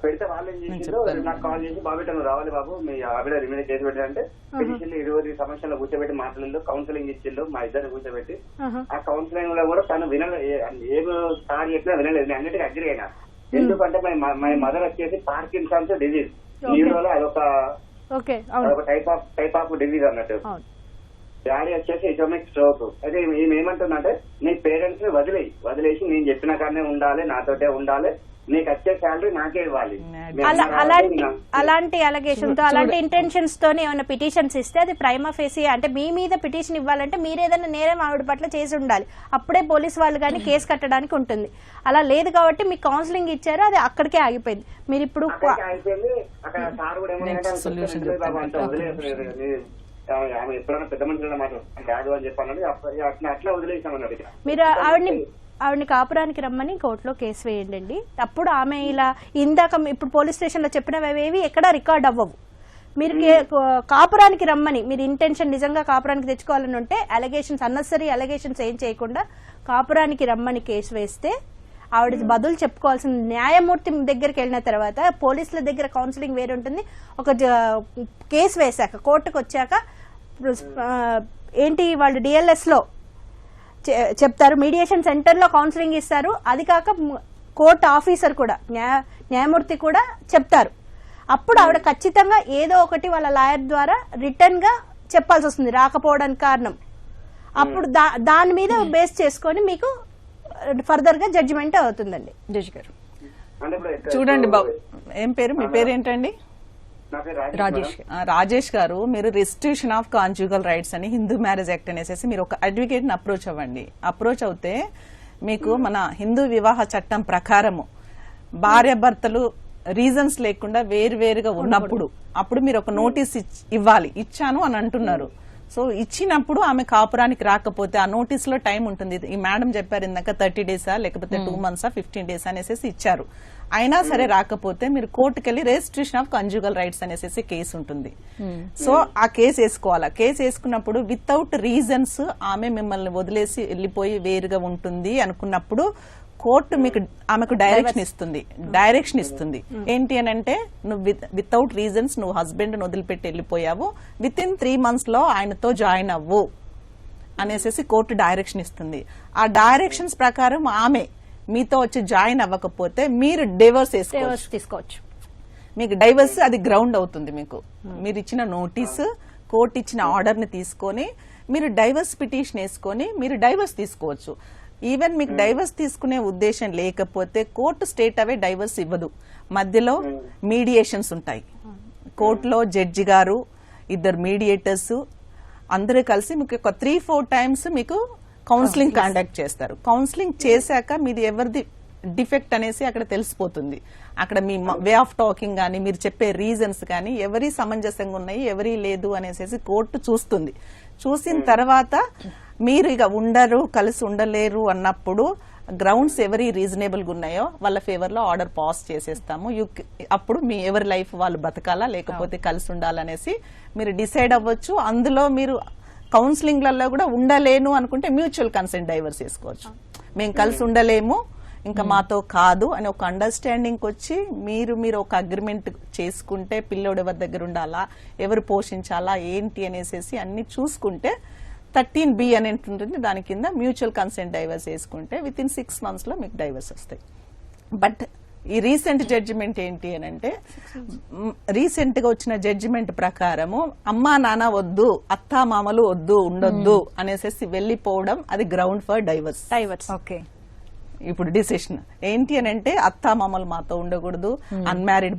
పెడితే వాళ్ళు ఏం చేసిందో నాకు కాల్ చేసి బాబు నువ్వు రావాలి బాబు మీ ఆవిడ రిమైన్ కేసు పెట్టారంటే పిటిషన్ 20 సమస్యలు కూర్చోబెట్టి మాట్లాడిండు, కౌన్సిలింగ్ ఇచ్చిండు మా ఇద్దరిని కూర్చోబెట్టి. ఆ కౌన్సిలింగ్ లో కూడా తను ఏం సార్ చెప్పినా వినలేదు. నేను అన్నిటికీ అగ్రి అయినా. ఎందుకంటే మై మదర్ వచ్చేసి పార్కిన్సన్స్ డిజీజ్, న్యూరోలో అదొక టైప్ ఆఫ్ డిజీజ్ అన్నట్టు. డాడీ వచ్చేసి ఎకనామిక్ స్ట్రోక్. అయితే ఈమె ఏమంటుందంటే నీ పేరెంట్స్ ని వదిలేసి నేను చెప్పిన కాడనే ఉండాలి, నాతోటే ఉండాలి, నీకు వచ్చే శాలరీ నాకే ఇవ్వాలి. అలాంటి అలగేషన్ తో అలాంటి ఇంటెన్షన్స్ తోనే ఏమైనా పిటిషన్స్ ఇస్తే అది ప్రైమా ఫేసి అంటే మీ మీద పిటిషన్ ఇవ్వాలంటే మీరేదైనా నేరం ఆవిడ పట్ల చేసి ఉండాలి. అప్పుడే పోలీసు వాళ్ళు కానీ కేసు కట్టడానికి ఉంటుంది. అలా లేదు కాబట్టి మీకు కౌన్సిలింగ్ ఇచ్చారు, అది అక్కడికే ఆగిపోయింది. మీరు ఇప్పుడు ఆమె ఎప్పుడైనా పెద్ద మనుషులు మాట్లాడు అని చెప్పాను అట్లా వదిలేసామన్నది. మీరు ఆవిడని కాపురానికి రమ్మని కోర్టులో కేసు వేయండి. అప్పుడు ఆమె ఇలా ఇందాక ఇప్పుడు పోలీస్ స్టేషన్ లో చెప్పినవేవి ఎక్కడా రికార్డ్ అవ్వవు. మీరు కాపురానికి రమ్మని మీరు ఇంటెన్షన్ నిజంగా కాపురానికి తెచ్చుకోవాలని ఉంటే అలిగేషన్స్ అన్నెసరీ అలిగేషన్స్ ఏం చేయకుండా కాపురానికి రమ్మని కేసు వేస్తే ఆవిడ బదులు చెప్పుకోవాల్సిన న్యాయమూర్తి దగ్గరికి వెళ్ళిన తర్వాత పోలీసుల దగ్గర కౌన్సిలింగ్ వేరే ఉంటుంది. ఒక కేసు వేశాక కోర్టుకు వచ్చాక ఏంటి వాళ్ళు డిఎల్ఎస్ లో చెప్తారు, మీడియేషన్ సెంటర్ లో కౌన్సిలింగ్ ఇస్తారు. అది కాక కోర్టు ఆఫీసర్ కూడా న్యాయమూర్తి కూడా చెప్తారు. అప్పుడు ఆవిడ ఖచ్చితంగా ఏదో ఒకటి వాళ్ళ లాయర్ ద్వారా రిటర్న్ గా చెప్పాల్సి వస్తుంది రాకపోవడానికి కారణం. అప్పుడు దాని మీద బేస్ చేసుకొని మీకు ఫర్దర్ గా జడ్జిమెంట్ అవుతుందండి. జడ్జి గారు చూడండి బాబు, ఏం పేరు మీ పేరు ఏంటండి? రాజేష్ గారు, మీరు రిస్ట్రిక్షన్ ఆఫ్ కాంజుగల్ రైట్స్ అని హిందూ మ్యారేజ్ యాక్ట్ అనేసి మీరు ఒక అడ్వకేట్ ని అప్రోచ్ అవ్వండి. అప్రోచ్ అవుతే మీకు మన హిందూ వివాహ చట్టం ప్రకారము భార్యాభర్తలు రీజన్స్ లేకుండా వేరువేరుగా ఉన్నప్పుడు అప్పుడు మీరు ఒక నోటీస్ ఇవ్వాలి. ఇచ్చాను అని అంటున్నారు. సో ఇచ్చినప్పుడు ఆమె కాపురానికి రాకపోతే ఆ నోటీస్ లో టైం ఉంటుంది. ఈ మేడం చెప్పారు ఇందాక 30 డేసా లేకపోతే 2 months 15 days అనేసి ఇచ్చారు. అయినా సరే రాకపోతే మీరు కోర్టుకెళ్లి రిజిస్ట్రేషన్ ఆఫ్ కంజుగల్ రైట్స్ అనేసి కేసు ఉంటుంది. సో ఆ కేసు వేసుకోవాలా. కేసు వేసుకున్నప్పుడు వితౌట్ రీజన్స్ ఆమె మిమ్మల్ని వదిలేసి వెళ్లిపోయి వేరుగా ఉంటుంది అనుకున్నప్పుడు కోర్టు మీకు ఆమెకు డైరెక్షన్ ఇస్తుంది. ఏంటి అని అంటే నువ్వు వితౌట్ రీజన్స్ నువ్వు హస్బెండ్ వదిలిపెట్టి వెళ్ళిపోయావు, విత్ ఇన్ 3 months లో ఆయనతో జాయిన్ అవ్వు అనేసి కోర్టు డైరెక్షన్ ఇస్తుంది. ఆ డైరెక్షన్స్ ప్రకారం ఆమె మీతో వచ్చి జాయిన్ అవ్వకపోతే మీరు డివోర్స్ తీసుకోవచ్చు. మీకు డైవర్స్ అది గ్రౌండ్ అవుతుంది. మీకు మీరు ఇచ్చిన నోటీస్ కోర్టు ఇచ్చిన ఆర్డర్ ని తీసుకొని మీరు డైవర్స్ పిటిషన్ వేసుకొని మీరు డైవర్స్ తీసుకోవచ్చు. ఈవెన్ మీకు డైవర్స్ తీసుకునే ఉద్దేశం లేకపోతే కోర్టు స్టేట్ అవే డైవర్స్ ఇవ్వదు. మధ్యలో మీడియేషన్స్ ఉంటాయి. కోర్టులో జడ్జి గారు, 2 మీడియేటర్స్ అందరూ కలిసి మీకు ఒక 3-4 times మీకు కౌన్సిలింగ్ కండక్ట్ చేస్తారు. కౌన్సిలింగ్ చేశాక మీది ఎవరిది డిఫెక్ట్ అనేసి అక్కడ తెలిసిపోతుంది. అక్కడ మీ వే ఆఫ్ టాకింగ్ కానీ మీరు చెప్పే రీజన్స్ కానీ ఎవరి సమంజసంగా ఉన్నాయి ఎవరి లేదు అనేసి కోర్టు చూస్తుంది. చూసిన తర్వాత మీరు ఇక ఉండరు కలిసి ఉండలేరు అన్నప్పుడు గ్రౌండ్స్ ఎవరి రీజనబుల్ గా ఉన్నాయో వాళ్ళ ఫేవర్ లో ఆర్డర్ పాస్ చేసేస్తాము. అప్పుడు మీ ఎవరి లైఫ్ వాళ్ళు బతకాలా లేకపోతే కలిసి ఉండాలనేసి మీరు డిసైడ్ అవ్వచ్చు. అందులో మీరు కౌన్సిలింగ్లలో కూడా ఉండలేను అనుకుంటే మ్యూచువల్ కన్సెంట్ డైవర్స్ చేసుకోవచ్చు. మేము కలిసి ఉండలేము ఇంకా మాతో కాదు అని ఒక అండర్స్టాండింగ్ వచ్చి మీరు ఒక అగ్రిమెంట్ చేసుకుంటే పిల్లోడు ఎవరి దగ్గర ఉండాలా ఎవరు పోషించాలా ఏంటి అనేసి అన్ని చూసుకుంటే 13B అని ఉంటుంది. దాని కింద మ్యూచువల్ కన్సెంట్ డైవర్స్ వేసుకుంటే విత్ ఇన్ 6 months లో మీకు డైవర్స్ వస్తాయి. బట్ ఈ రీసెంట్ జడ్జిమెంట్ ఏంటి అని అంటే రీసెంట్ గా వచ్చిన జడ్జిమెంట్ ప్రకారము అమ్మా నాన్న వద్దు అత్తా మామలు వద్దు ఉండొద్దు అనేసి వెళ్లిపోవడం అది గ్రౌండ్ ఫర్ డైవర్స్. ఓకే, ఇప్పుడు డిసిషన్ ఏంటి అని అంటే అత్త మామలు మాతో ఉండకూడదు, అన్మ్యారీడ్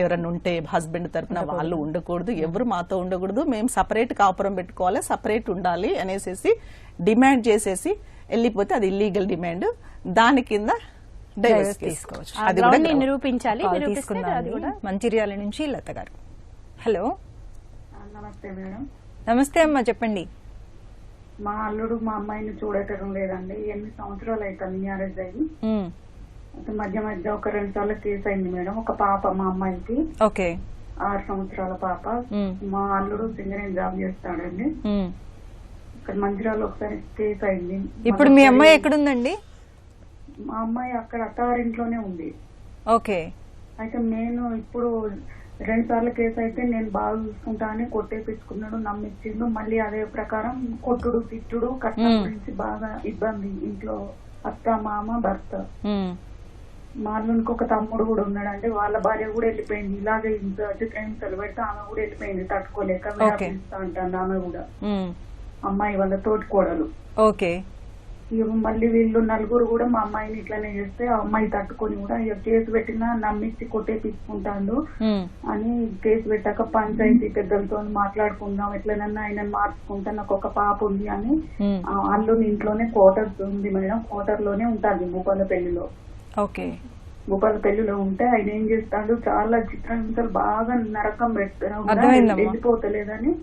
ఎవరైనా ఉంటే హస్బెండ్ తరపున వాళ్ళు ఉండకూడదు, ఎవరు మాతో ఉండకూడదు, మేము సపరేట్ కాపురం పెట్టుకోవాలి, సపరేట్ ఉండాలి అనేసి డిమాండ్ చేసేసి వెళ్ళిపోతే అది ఇల్లీగల్ డిమాండ్. దాని కింద డైవర్స్ తీసుకోవచ్చు. అది కూడా గ్రౌండ్ ని నిరూపించాలి. నిరూపిస్తే తీసుకుందాం అది కూడా మంచిర్యాల నుంచి లత గారు. హలో, నమస్తే మేడం. నమస్తే అమ్మా, చెప్పండి. మా అల్లుడు మా అమ్మాయిని చూడటం లేదండి. 8 సంవత్సరాలు అవుతుంది మ్యారేజ్ అయ్యి. అయితే మధ్య మధ్య ఒక 2 సార్లు కేసు అయింది మేడం. ఒక పాప మా అమ్మాయికి, ఓకే, 6 సంవత్సరాల పాప. మా అల్లుడు సింగరేణి జాబ్ చేస్తాడండి. ఇక్కడ మంచిర్యాలలో ఒకసారి కేసు అయింది. ఇప్పుడు మీ అమ్మాయి ఎక్కడుందండి? మా అమ్మాయి అక్కడ అత్తారింట్లోనే ఉంది. ఓకే, అయితే నేను ఇప్పుడు 2 సార్లు కేసు అయితే నేను బాగా చూసుకుంటా అని కొట్టేపించుకున్నాడు, నమ్మించిండు. మళ్ళీ అదే ప్రకారం కొట్టుడు తిట్టుడు కట్నం గురించి బాగా ఇబ్బంది ఇంట్లో. అత్త మామ భర్త. మా అల్లునికి ఒక తమ్ముడు కూడా ఉన్నాడంటే వాళ్ళ భార్య కూడా వెళ్ళిపోయింది. ఇలాగే చిత్రహింసలు పెడితే ఆమె కూడా వెళ్ళిపోయింది తట్టుకోలేక. విడాపిస్తా అంటాను ఆమె కూడా, అమ్మాయి వాళ్ళ తోటి కోడలు. ఓకే, మళ్ళీ వీళ్ళు 4 కూడా మా అమ్మాయిని ఇట్లానే చేస్తే ఆ అమ్మాయి తట్టుకొని కూడా ఇక కేసు పెట్టినా నమ్మించి కొట్టేపించుకుంటాడు అని కేసు పెట్టాక పంచాయతీ పెద్దలతో మాట్లాడుకుందాం, ఎట్లనన్నా ఆయన మార్చుకుంటా, నాకు ఒక పాప ఉంది అని అల్లుని ఇంట్లోనే క్వార్టర్స్ ఉంది మేడం. క్వార్టర్ లోనే ఉంటుంది భూపాలపల్లిలో. ఓకే, భూపాలపల్లిలో ఉంటే ఆయన ఏం చేస్తాడు, చాలా చిత్రహింసలు బాగా నరకం పెడతారు, వెళ్ళిపోతలేదని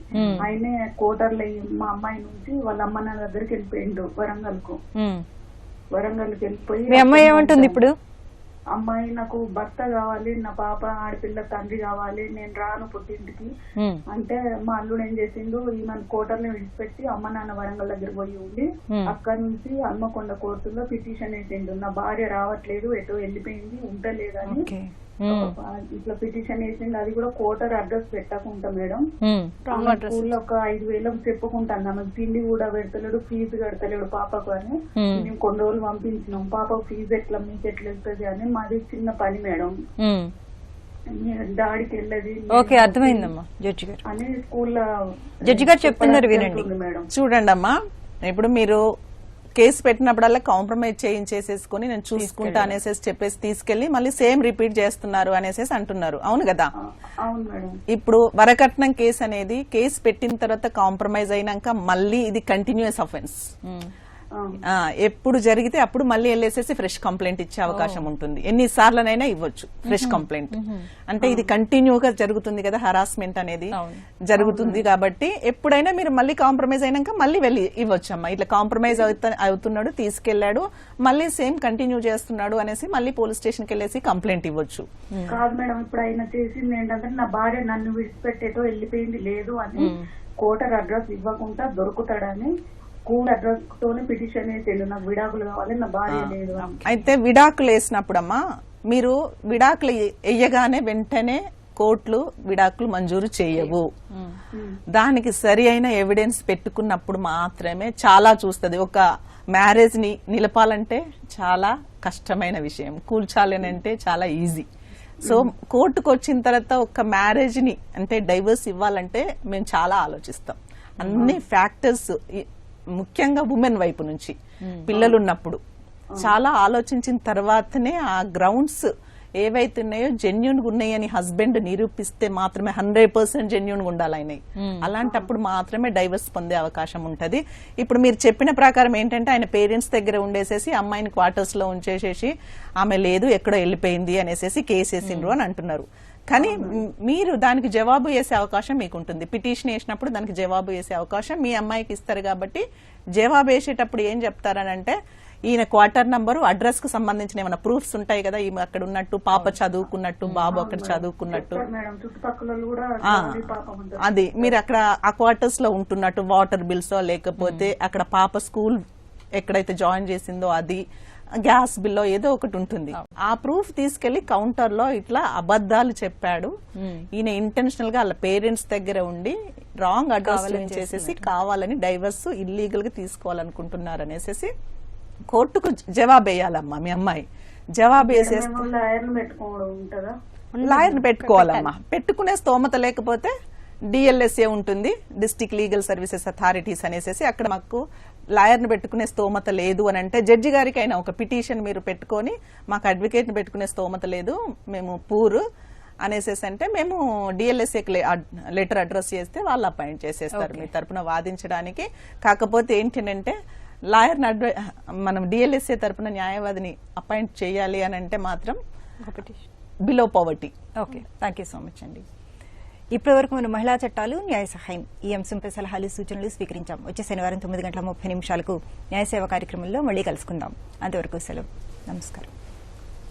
ఆయనే కోటర్లో మా అమ్మాయి నుంచి వాళ్ళ అమ్మ నాన్న దగ్గరికి వెళ్ళిపోయిండు వరంగల్ కు. వరంగల్కి వెళ్ళిపోయి మీ అమ్మాయి ఏమంటుంది ఇప్పుడు? అమ్మాయి నాకు భర్త కావాలి, నా పాప ఆడపిల్ల తండ్రి కావాలి, నేను రాను పుట్టింటికి అంటే మా అల్లుడు ఏం చేసిండు, ఈమెను కోటర్లో విడిచిపెట్టి అమ్మ నాన్న వరంగల్ దగ్గర పోయి ఉండి అక్కడి నుంచి హన్మకొండ కోర్టులో పిటిషన్ వేసిండు, నా భార్య రావట్లేదు, ఎటో వెళ్ళిపోయింది, ఉండలేదని ఇట్లా పిటిషన్ వేసిండు. అది కూడా కోటర్ అడ్రస్ పెట్టకుండా మేడం. స్కూల్లో ఒక 5,000 చెప్పుకుంటాను, ఆమెకు తిండి కూడా పెడతలేడు, ఫీజు కడతలేడు పాపకు అని. మేము కొన్ని రోజులు పంపించినాం, పాపకు ఫీజు ఎట్లా మీకు ఎట్లా వెళ్తుంది అని. మాది చిన్న పని మేడం, డాడీకి వెళ్ళది. ఓకే, అర్థమైందమ్మా జడ్జి గారు అని స్కూల్లో జడ్జి గారు చెప్తున్నారు, వినండి మేడం. చూడండి అమ్మా, ఇప్పుడు మీరు కేసు పెట్టినప్పుడల్లా కాంప్రమైజ్ చేయించేసేసుకుని నేను చూసుకుంటా అనేసి చెప్పేసి తీసుకెళ్లి మళ్ళీ సేమ్ రిపీట్ చేస్తున్నారు అనేసి అంటున్నారు. అవును కదా? అవును మేడం. ఇప్పుడు వరకట్నం కేసు అనేది కేసు పెట్టిన తర్వాత కాంప్రమైజ్ అయినాక మళ్ళీ ఇది కంటిన్యూస్ అఫెన్స్. ఎప్పుడు జరిగితే అప్పుడు మళ్ళీ వెళ్ళేసేసి ఫ్రెష్ కంప్లైంట్ ఇచ్చే అవకాశం ఉంటుంది. ఎన్నిసార్లనైనా ఇవ్వచ్చు ఫ్రెష్ కంప్లైంట్. అంటే ఇది కంటిన్యూగా జరుగుతుంది కదా, హరాస్మెంట్ అనేది జరుగుతుంది కాబట్టి ఎప్పుడైనా మీరు మళ్ళీ కాంప్రమైజ్ అయినాక మళ్ళీ వెళ్ళి ఇవ్వచ్చు. అమ్మా ఇట్లా కాంప్రమైజ్ అవుతున్నాడు, తీసుకెళ్లాడు, మళ్ళీ సేమ్ కంటిన్యూ చేస్తున్నాడు అనేసి మళ్ళీ పోలీస్ స్టేషన్ కి వెళ్ళేసి కంప్లైంట్ ఇవ్వచ్చు. కాదు మేడం, ఇప్పుడు ఆయన చేసింది ఏంటంటే నా భార్య నన్ను విడిచిపెట్టేటో వెళ్ళిపోయింది లేదు అని కోటర్ అడ్రస్ ఇవ్వకుండా దొరుకుతాడని స్కూల్ అడ్రస్ తోనే పిటిషన్ వేసేడు, నాకు విడాకులు కావాలి, నా భార్య లేదు. అయితే విడాకులు వేసినప్పుడమ్మా మీరు విడాకులు వేయగానే వెంటనే కోర్టులు విడాకులు మంజూరు చేయవు. దానికి సరి అయిన ఎవిడెన్స్ పెట్టుకున్నప్పుడు మాత్రమే చాలా చూస్తుంది. ఒక మ్యారేజ్ ని నిలపాలంటే చాలా కష్టమైన విషయం, కూల్చాలనంటే చాలా ఈజీ. సో కోర్టుకు వచ్చిన తర్వాత ఒక మ్యారేజ్ ని అంటే డైవర్స్ ఇవ్వాలంటే మేము చాలా ఆలోచిస్తాం. అన్ని ఫ్యాక్టర్స్, ముఖ్యంగా ఉమెన్ వైపు నుంచి పిల్లలు ఉన్నప్పుడు చాలా ఆలోచించిన తర్వాతనే ఆ గ్రౌండ్స్ ఏవైతే ఉన్నాయో జెన్యూన్ గా ఉన్నాయని హస్బెండ్ నిరూపిస్తే మాత్రమే 100% జెన్యూన్ గా ఉండాలి ఆయన. అలాంటప్పుడు మాత్రమే డైవర్స్ పొందే అవకాశం ఉంటది. ఇప్పుడు మీరు చెప్పిన ప్రకారం ఏంటంటే ఆయన పేరెంట్స్ దగ్గర ఉండేసేసి అమ్మాయిని క్వార్టర్స్ లో ఉంచేసేసి ఆమె లేదు ఎక్కడో వెళ్ళిపోయింది అనేసి కేసేసిండ్రు అని అంటున్నారు. కానీ మీరు దానికి జవాబు వేసే అవకాశం మీకు ఉంటుంది. పిటిషన్ వేసినప్పుడు దానికి జవాబు వేసే అవకాశం మీ అమ్మాయికి ఇస్తారు కాబట్టి జవాబు వేసేటప్పుడు ఏం చెప్తారనంటే ఈయన క్వార్టర్ నంబరు, అడ్రస్ కు సంబంధించిన ఏమైనా ప్రూఫ్స్ ఉంటాయి కదా, ఈమె అక్కడ ఉన్నట్టు, పాప చదువుకున్నట్టు, బాబు అక్కడ చదువుకున్నట్టు, అది మీరు అక్కడ ఆ క్వార్టర్స్ లో ఉంటున్నట్టు, వాటర్ బిల్స్ లేకపోతే అక్కడ పాప స్కూల్ ఎక్కడైతే జాయిన్ చేసిందో అది, గ్యాస్ బిల్లో ఏదో ఒకటి ఉంటుంది. ఆ ప్రూఫ్ తీసుకెళ్లి కౌంటర్ లో ఇట్లా అబద్దాలు చెప్పాడు ఈయన, ఇంటెన్షనల్ గా వాళ్ళ పేరెంట్స్ దగ్గర ఉండి రాంగ్ అడ్రస్ చేసేసి కావాలని డైవర్స్ ఇల్లీగల్ గా తీసుకోవాలనుకుంటున్నారు అనేసి కోర్టుకు జవాబు వేయాలమ్మా. మీ అమ్మాయి జవాబు వేసేస్తే లాయర్ని పెట్టుకోవాలమ్మా. పెట్టుకునే స్తోమత లేకపోతే డిఎల్ఎస్ఏ ఉంటుంది, డిస్ట్రిక్ట్ లీగల్ సర్వీసెస్ అథారిటీస్ అనేసి. అక్కడ మాకు లాయర్ని పెట్టుకునే స్తోమత లేదు అని అంటే జడ్జి గారికి అయినా ఒక పిటిషన్ మీరు పెట్టుకొని మాకు అడ్వకేట్ని పెట్టుకునే స్తోమత లేదు, మేము పూర్ అనేసి అంటే మేము డిఎల్ఎస్ఏకి లెటర్ అడ్రస్ చేస్తే వాళ్ళు అపాయింట్ చేసేస్తారు మీ తరపున వాదించడానికి. కాకపోతే ఏంటంటే లాయర్ మనం డిఎల్ఎస్ఏ తరపున న్యాయవాదిని అపాయింట్ చేయాలి అని అంటే మాత్రం below poverty. Okay, thank you so much అండి. ఇప్పటి వరకు మనం మహిళా చట్టాలు, న్యాయ సహాయం ఈ అంశంపై సలహాలు, సూచనలు స్వీకరించాం. వచ్చే శనివారం 9:30 న్యాయ సేవ కార్యక్రమంలో మళ్ళీ కలుసుకుందాం. అంతవరకు సెలవు. నమస్కారం.